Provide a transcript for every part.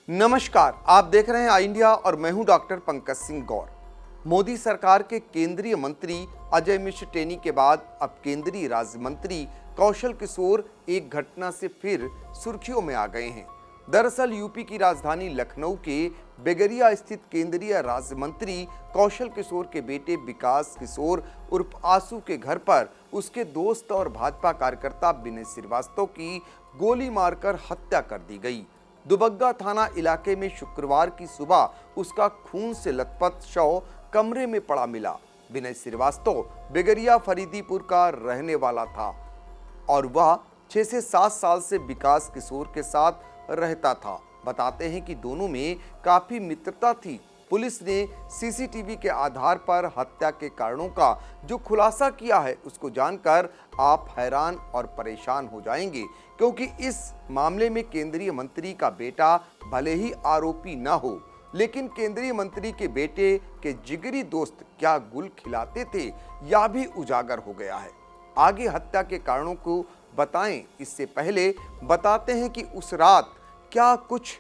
नमस्कार, आप देख रहे हैं आई इंडिया और मैं हूं डॉक्टर पंकज सिंह गौर। मोदी सरकार के केंद्रीय मंत्री अजय मिश्र टेनी के बाद अब केंद्रीय राज्य मंत्री कौशल किशोर एक घटना से फिर सुर्खियों में आ गए हैं। दरअसल यूपी की राजधानी लखनऊ के बेगरिया स्थित केंद्रीय राज्य मंत्री कौशल किशोर के बेटे विकास किशोर उर्फ आशू के घर पर उसके दोस्त और भाजपा कार्यकर्ता विनय श्रीवास्तव की गोली मारकर हत्या कर दी गई। दुबग्गा थाना इलाके में शुक्रवार की सुबह उसका खून से लथपथ शव कमरे में पड़ा मिला। विनय श्रीवास्तव बेगरिया फरीदीपुर का रहने वाला था और वह 6 से 7 साल से विकास किशोर के साथ रहता था। बताते हैं कि दोनों में काफी मित्रता थी। पुलिस ने सीसीटीवी के आधार पर हत्या के कारणों का जो खुलासा किया है उसको जानकर आप हैरान और परेशान हो जाएंगे, क्योंकि इस मामले में केंद्रीय मंत्री का बेटा भले ही आरोपी न हो, लेकिन केंद्रीय मंत्री के बेटे के जिगरी दोस्त क्या गुल खिलाते थे यह भी उजागर हो गया है। आगे हत्या के कारणों को बताएं, इससे पहले बताते हैं कि उस रात क्या कुछ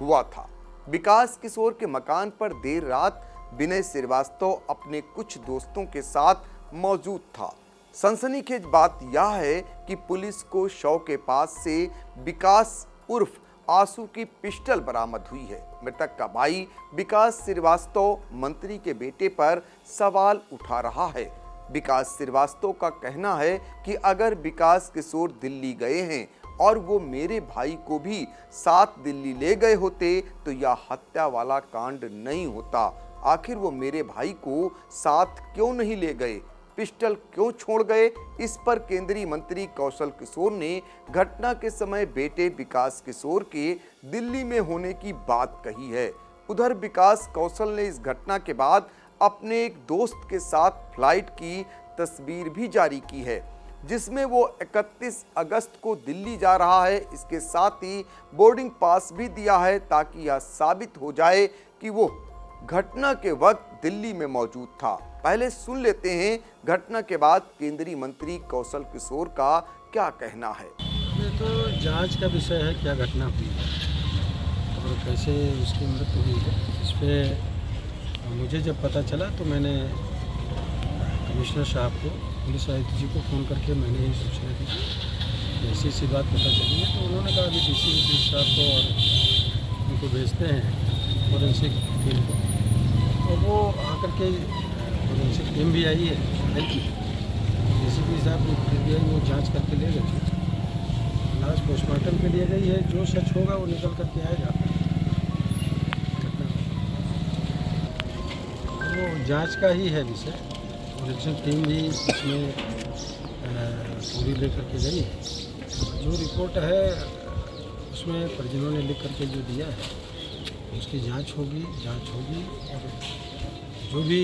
हुआ था। विकास किशोर के मकान पर देर रात विनय श्रीवास्तव अपने कुछ दोस्तों के साथ मौजूद था। सनसनीखेज बात यह है कि पुलिस को शव के पास से विकास उर्फ आशू की पिस्टल बरामद हुई है। मृतक का भाई विकास श्रीवास्तव मंत्री के बेटे पर सवाल उठा रहा है। विकास श्रीवास्तव का कहना है कि अगर विकास किशोर दिल्ली गए हैं और वो मेरे भाई को भी साथ दिल्ली ले गए होते तो यह हत्या वाला कांड नहीं होता। आखिर वो मेरे भाई को साथ क्यों नहीं ले गए, पिस्टल क्यों छोड़ गए? इस पर केंद्रीय मंत्री कौशल किशोर ने घटना के समय बेटे विकास किशोर के दिल्ली में होने की बात कही है। उधर विकास कौशल ने इस घटना के बाद अपने एक दोस्त के साथ फ्लाइट की तस्वीर भी जारी की है, जिसमें वो 31 अगस्त को दिल्ली जा रहा है। इसके साथ ही बोर्डिंग पास भी दिया है ताकि यह साबित हो जाए कि वो घटना के वक्त दिल्ली में मौजूद था। पहले सुन लेते हैं घटना के बाद केंद्रीय मंत्री कौशल किशोर का क्या कहना है। ये तो जांच का विषय है, क्या घटना हुई है और कैसे उसकी मृत्यु हुई है। इस पर मुझे जब पता चला तो मैंने कमिश्नर साहब को, पुलिस आयुक्त जी को फ़ोन करके मैंने ये सूचना दी। ऐसी सी बात पता चली है तो उन्होंने कहा कि डीसी साहब को और उनको भेजते हैं फोरेंसिक टीम को, तो वो आकर के फोरेंसिक टीम भी आई है डीसीपी साहब की, वो जांच करके ले गए। लाश पोस्टमार्टम के लिए गई है, जो सच होगा वो निकल करके आएगा। वो जांच का ही है विषय। फोरेंसिक टीम भी इसमें पूरी लेकर के गई है। जो रिपोर्ट है उसमें परिजनों ने लिख करके जो दिया है उसकी जांच होगी और जो भी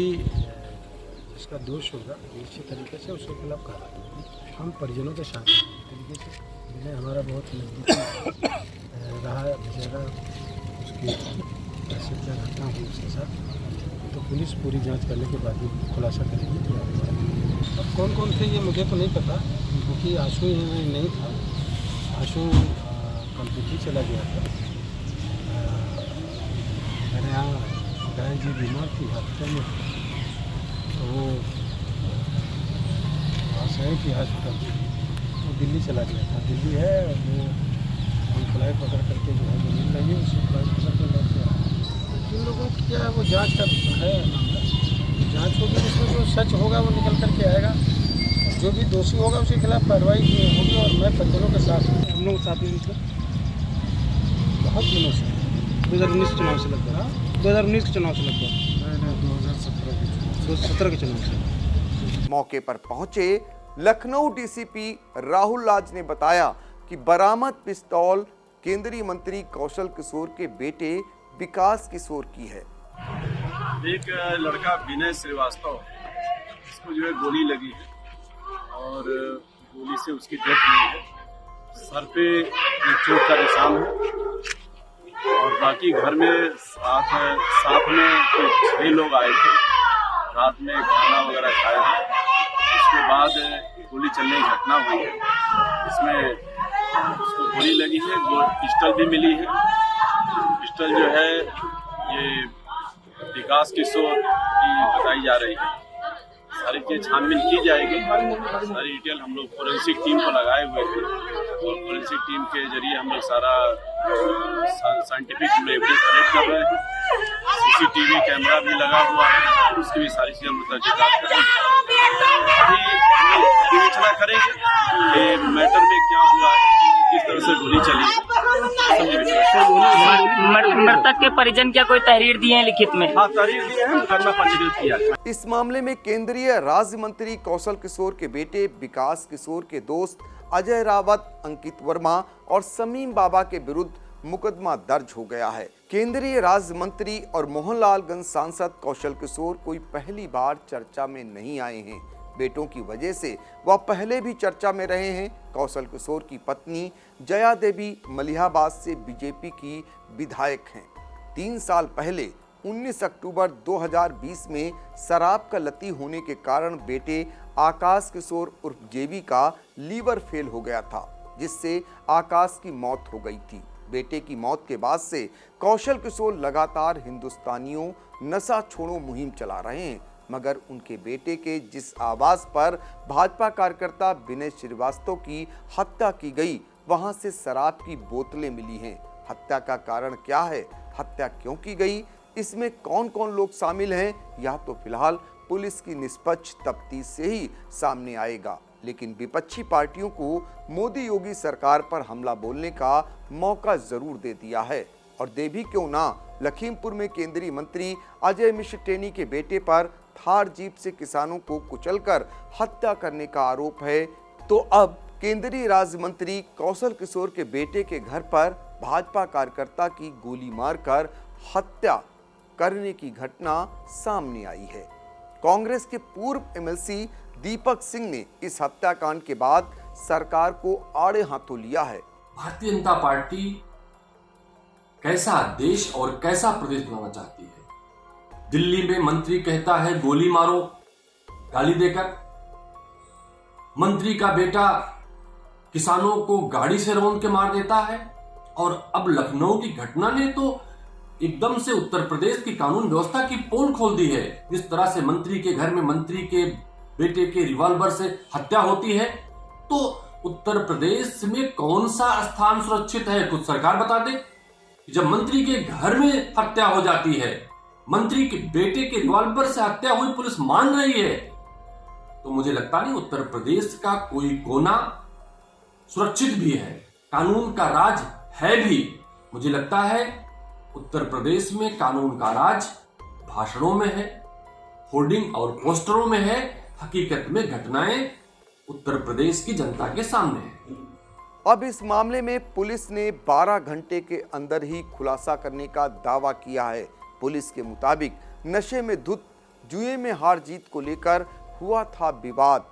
इसका दोष होगा निश्चित तरीके से उसके खिलाफ कार्रवाई होगी। हम परिजनों के साथ तरीके से जिन्हें हमारा बहुत नज़दीकी रहा बेचारा, उसकी ऐसी क्या घटना हुई उसके साथ, तो पुलिस पूरी जांच करने के बाद ही खुलासा करेगी। अब कौन कौन थे ये मुझे तो नहीं पता, क्योंकि आशू नहीं था। आशू कल दिल्ली चला गया था। मेरे यहाँ गाय जी बीमार थी हॉस्पिटल में, तो वो शहर की हॉस्पिटल वो दिल्ली चला गया था। दिल्ली है वो हम फ्लाइट पकड़ करके जो है वो मिल रही है, उसी फ्लाइट पकड़ के लौट गया। जिन लोगों की क्या है वो जांच का है मामला, जांच होगी, उसमें जो सच होगा वो निकल करके आएगा। जो भी दोषी होगा उसके खिलाफ कार्रवाई होगी। और मैं परिजनों के साथ हम लोग साथ ही बहुत दिनों से 2019 चुनाव से लगभग 2019 के चुनाव से लगभग 2017 के चुनाव से। मौके पर पहुंचे लखनऊ डीसीपी राहुल राज ने बताया कि बरामद पिस्तौल केंद्रीय मंत्री कौशल किशोर के बेटे विकास किशोर की है। एक लड़का विनय श्रीवास्तव, इसको जो है गोली लगी है और गोली से उसकी डेथ हुई है। सर पे एक चोट का निशान है और बाकी घर में साथ में 6 लोग आए थे। रात में खाना वगैरह खाया है, उसके बाद गोली चलने की घटना हुई है। इसमें उसको गोली लगी है, पिस्टल भी मिली है। पिस्टल जो है ये विकास किशोर की बताई जा रही है। सारी चीज़ छानबीन की जाएगी। सारी डिटेल हम लोग फोरेंसिक टीम को लगाए हुए थे और फोरेंसिक टीम के जरिए हम लोग सारा साइंटिफिक एविडेंस कलेक्ट कर रहे हैं। CCTV कैमरा भी लगा हुआ है, उसकी भी सारी चीज़ हम लोग तहकीकात करेंगे। अभी विवेचना करेंगे कि मैटर में क्या हुआ है, किस तरह से गोली चली है। मृतक के परिजन क्या कोई तहरीर दिए हैं लिखित में? हाँ, तहरीर दिए हैं, मुकदमा पंजीकृत किया है। इस मामले में केंद्रीय राज्य मंत्री कौशल किशोर के बेटे विकास किशोर के दोस्त अजय रावत, अंकित वर्मा और समीम बाबा के विरुद्ध मुकदमा दर्ज हो गया है। केंद्रीय राज्य मंत्री और मोहनलालगंज सांसद कौशल किशोर कोई पहली बार चर्चा में नहीं आए हैं। बेटों की वजह से वह पहले भी चर्चा में रहे हैं। कौशल किशोर की पत्नी जया देवी मलिहाबाद से बीजेपी की विधायक हैं। 3 साल पहले 19 अक्टूबर 2020 में शराब का लती होने के कारण बेटे आकाश किशोर उर्फ जेवी का लीवर फेल हो गया था, जिससे आकाश की मौत हो गई थी। बेटे की मौत के बाद से कौशल किशोर लगातार हिंदुस्तानियों नशा छोड़ो मुहिम चला रहे हैं, मगर उनके बेटे के जिस आवास पर भाजपा कार्यकर्ता विनय श्रीवास्तव की हत्या की गई, वहां से शराब की बोतलें मिली हैं। हत्या का कारण क्या है, हत्या क्यों की गई, इसमें कौन कौन लोग शामिल हैं, यह तो फिलहाल पुलिस की निष्पक्ष तफ्तीश से ही सामने आएगा। लेकिन विपक्षी पार्टियों को मोदी योगी सरकार पर हमला बोलने का मौका जरूर दे दिया है, और दे भी क्यों ना। लखीमपुर में केंद्रीय मंत्री अजय मिश्र टेनी के बेटे पर थार जीप से किसानों को कुचलकर हत्या करने का आरोप है, तो अब केंद्रीय राज्य मंत्री कौशल किशोर के बेटे के घर पर भाजपा कार्यकर्ता की गोली मारकर हत्या करने की घटना सामने आई है। कांग्रेस के पूर्व MLC दीपक सिंह ने इस हत्याकांड के बाद सरकार को आड़े हाथों लिया है। भारतीय जनता पार्टी कैसा देश और कैसा प्रदेश बनाना चाहती है। दिल्ली में मंत्री कहता है गोली मारो, गाली देकर। मंत्री का बेटा किसानों को गाड़ी से रौंद के मार देता है। और अब लखनऊ की घटना ने तो एकदम से उत्तर प्रदेश की कानून व्यवस्था की पोल खोल दी है। जिस तरह से मंत्री के घर में मंत्री के बेटे के रिवॉल्वर से हत्या होती है, तो उत्तर प्रदेश में कौन सा स्थान सुरक्षित है, कुछ सरकार बता दे। जब मंत्री के घर में हत्या हो जाती है, मंत्री के बेटे के रिवॉल्वर से हत्या हुई पुलिस मान रही है, तो मुझे लगता नहीं उत्तर प्रदेश का कोई कोना सुरक्षित भी है, कानून का राज है भी। मुझे लगता है उत्तर प्रदेश में कानून का राज भाषणों में है, होर्डिंग और पोस्टरों में है। हकीकत में घटनाएं उत्तर प्रदेश की जनता के सामने है। अब इस मामले में पुलिस ने 12 घंटे के अंदर ही खुलासा करने का दावा किया है। पुलिस के मुताबिक नशे में धुत जुए में हार जीत को लेकर हुआ था विवाद।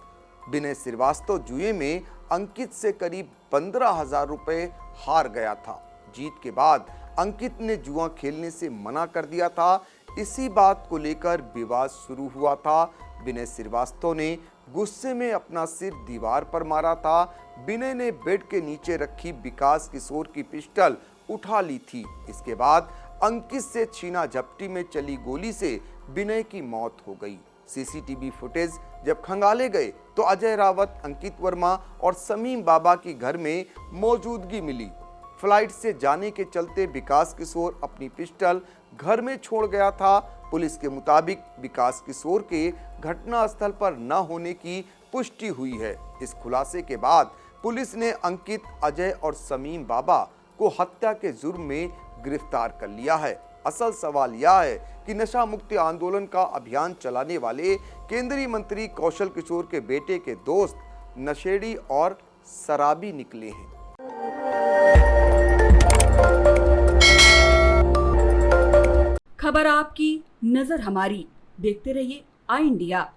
विनय श्रीवास्तव जुए में अंकित से करीब 15,000 रुपए हार गया था। जीत के बाद अंकित ने जुआ खेलने से मना कर दिया था। इसी बात को लेकर विवाद शुरू हुआ था। विनय श्रीवास्तव ने गुस्से में अपना सिर दीवार पर मारा था। विनय ने बेड के नीचे रखी विकास किशोर की पिस्टल उठा ली थी। इसके बाद अंकित से छीना झपटी में चली गोली से विनय की मौत हो गई। CCTV फुटेज जब खंगाले गए तो अजय रावत, अंकित वर्मा और समीम बाबा की घर में मौजूदगी मिली। फ्लाइट से जाने के चलते विकास किशोर अपनी पिस्टल घर में छोड़ गया था। पुलिस के मुताबिक विकास किशोर के घटनास्थल पर न होने की पुष्टि हुई है। इस खुलासे के बाद पुलिस ने अंकित, अजय और समीम बाबा को हत्या के जुर्म में गिरफ्तार कर लिया है। असल सवाल यह है कि नशा मुक्ति आंदोलन का अभियान चलाने वाले केंद्रीय मंत्री कौशल किशोर के बेटे के दोस्त नशेड़ी और शराबी निकले हैं। खबर आपकी, नजर हमारी। देखते रहिए आई इंडिया।